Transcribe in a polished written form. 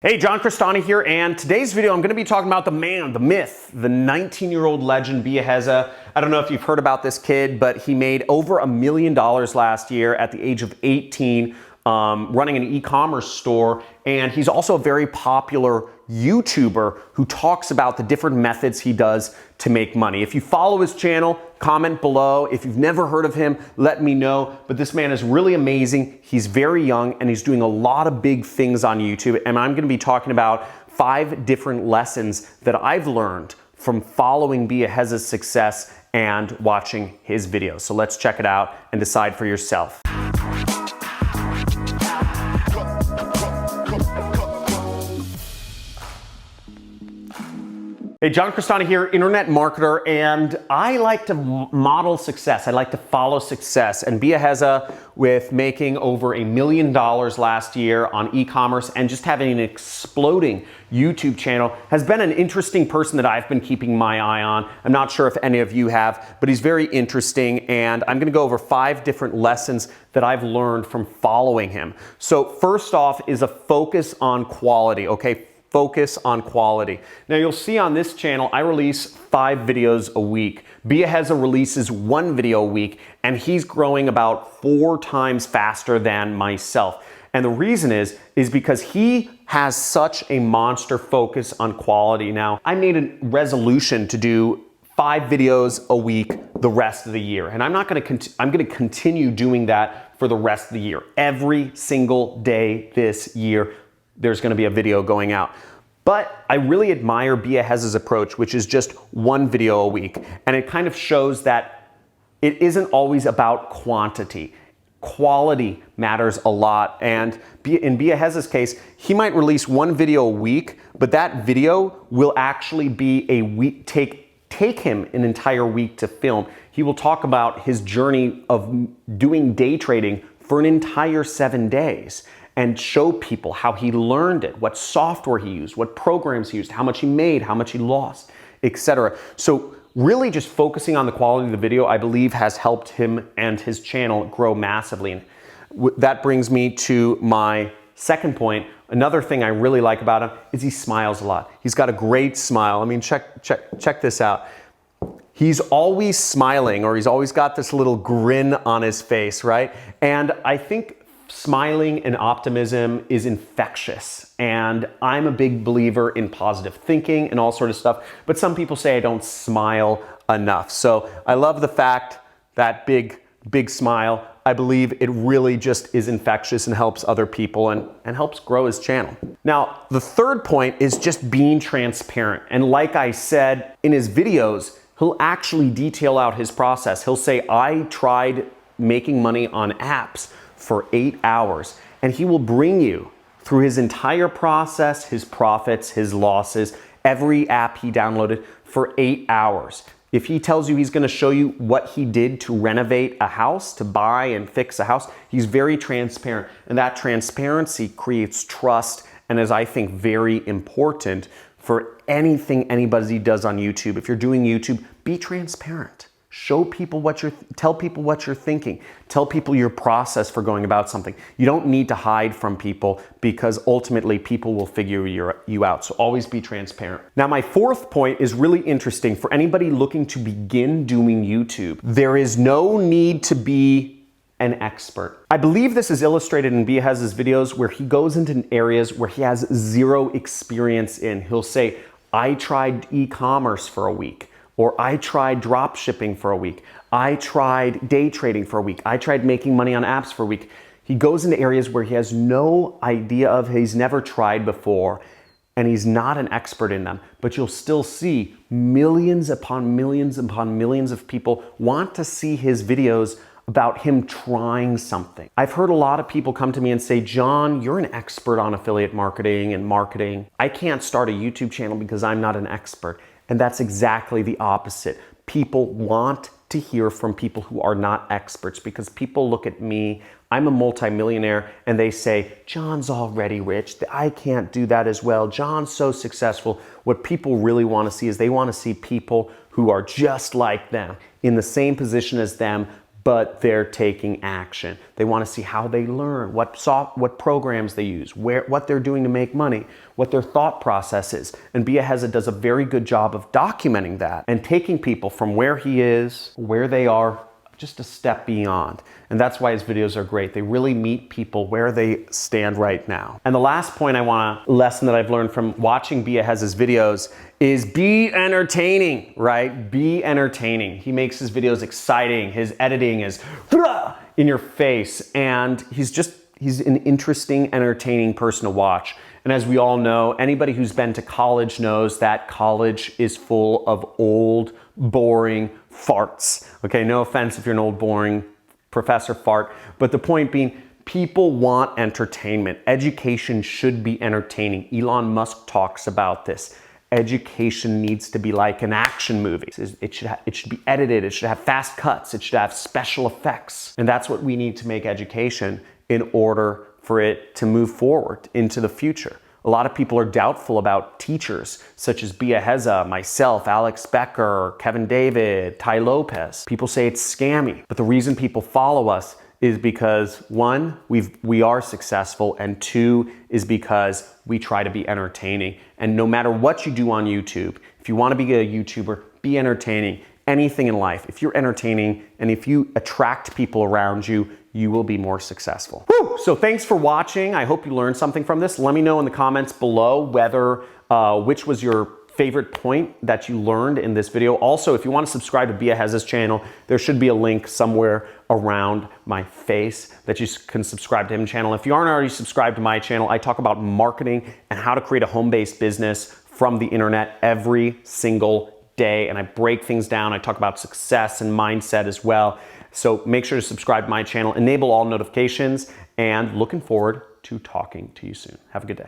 Hey, John Crestani here, and today's video I'm going to be talking about the man, the myth, the 19-year-old legend Biaheza. I don't know if you've heard about this kid, but he made over $1 million last year at the age of 18, running an e-commerce store, and he's also a very popular YouTuber who talks about the different methods he does to make money. If you follow his channel, comment below. If you've never heard of him, let me know. But this man is really amazing. He's very young and he's doing a lot of big things on YouTube. And I'm going to be talking about 5 different lessons that I've learned from following Biaheza's success and watching his videos. So let's check it out and decide for yourself. Hey, John Crestani here, internet marketer, and I like to model success. I like to follow success. And Biaheza, with making over $1 million last year on e-commerce and just having an exploding YouTube channel, has been an interesting person that I've been keeping my eye on. I'm not sure if any of you have, but he's very interesting, and I'm gonna go over 5 different lessons that I've learned from following him. So first off is a focus on quality, okay? Focus on quality. Now you'll see on this channel, I release 5 videos a week. Biaheza releases 1 video a week, and he's growing about 4 times faster than myself. And the reason is because he has such a monster focus on quality. Now, I made a resolution to do 5 videos a week the rest of the year. And I'm gonna continue doing that for the rest of the year. Every single day this year, there's gonna be a video going out. But I really admire Biaheza's approach, which is just 1 video a week. And it kind of shows that it isn't always about quantity. Quality matters a lot. And in Biaheza's case, he might release 1 video a week, but that video will actually be a week, take him an entire week to film. He will talk about his journey of doing day trading for an entire 7 days, and show people how he learned it, what software he used, what programs he used, how much he made, how much he lost, etc. So really just focusing on the quality of the video, I believe, has helped him and his channel grow massively. And that brings me to my second point. Another thing I really like about him is he smiles a lot. He's got a great smile. I mean, check this out. He's always smiling, or he's always got this little grin on his face, right? And I think smiling and optimism is infectious, and I'm a big believer in positive thinking and all sort of stuff, but some people say I don't smile enough. So I love the fact that big smile. I believe it really just is infectious and helps other people and helps grow his channel. Now, the third point is just being transparent. And like I said, in his videos, he'll actually detail out his process. He'll say, I tried making money on apps for 8 hours, and he will bring you through his entire process, his profits, his losses, every app he downloaded for 8 hours. If he tells you he's gonna show you what he did to renovate a house, to buy and fix a house, he's very transparent, and that transparency creates trust and is, I think, very important for anything anybody does on YouTube. If you're doing YouTube, be transparent. Show people tell people what you're thinking. Tell people your process for going about something. You don't need to hide from people, because ultimately people will figure you out. So always be transparent. Now, my fourth point is really interesting for anybody looking to begin doing YouTube. There is no need to be an expert. I believe this is illustrated in Biaheza's videos, where he goes into areas where he has 0 experience in. He'll say, I tried e-commerce for a week. Or I tried drop shipping for a week. I tried day trading for a week. I tried making money on apps for a week. He goes into areas where he has no idea of, he's never tried before, and he's not an expert in them. But you'll still see millions upon millions upon millions of people want to see his videos about him trying something. I've heard a lot of people come to me and say, John, you're an expert on affiliate marketing and marketing. I can't start a YouTube channel because I'm not an expert. And that's exactly the opposite. People want to hear from people who are not experts, because people look at me, I'm a multimillionaire, and they say, John's already rich. I can't do that as well. John's so successful. What people really want to see is they want to see people who are just like them, in the same position as them, but they're taking action. They want to see how they learn, what programs they use, what they're doing to make money, what their thought process is. And Biaheza does a very good job of documenting that and taking people from where he is, where they are, just a step beyond. And that's why his videos are great. They really meet people where they stand right now. And the last lesson that I've learned from watching Biaheza's videos is be entertaining, right? Be entertaining. He makes his videos exciting. His editing is in your face. And he's an interesting, entertaining person to watch. And as we all know, anybody who's been to college knows that college is full of old, boring farts. Okay, no offense if you're an old, boring professor fart, but the point being, people want entertainment. Education should be entertaining. Elon Musk talks about this. Education needs to be like an action movie. It should be edited. It should have fast cuts. It should have special effects. And that's what we need to make education in order for it to move forward into the future. A lot of people are doubtful about teachers such as Biaheza, myself, Alex Becker, Kevin David, Ty Lopez. People say it's scammy, but the reason people follow us is because one, we are successful, and two is because we try to be entertaining. And no matter what you do on YouTube, if you want to be a YouTuber, be entertaining. Anything in life, if you're entertaining and if you attract people around you, you will be more successful. Woo! So thanks for watching. I hope you learned something from this. Let me know in the comments below whether which was your favorite point that you learned in this video. Also, if you want to subscribe to Biaheza's channel, there should be a link somewhere around my face that you can subscribe to his channel. If you aren't already subscribed to my channel, I talk about marketing and how to create a home-based business from the internet every single day, and I break things down. I talk about success and mindset as well. So make sure to subscribe to my channel, enable all notifications, and looking forward to talking to you soon. Have a good day.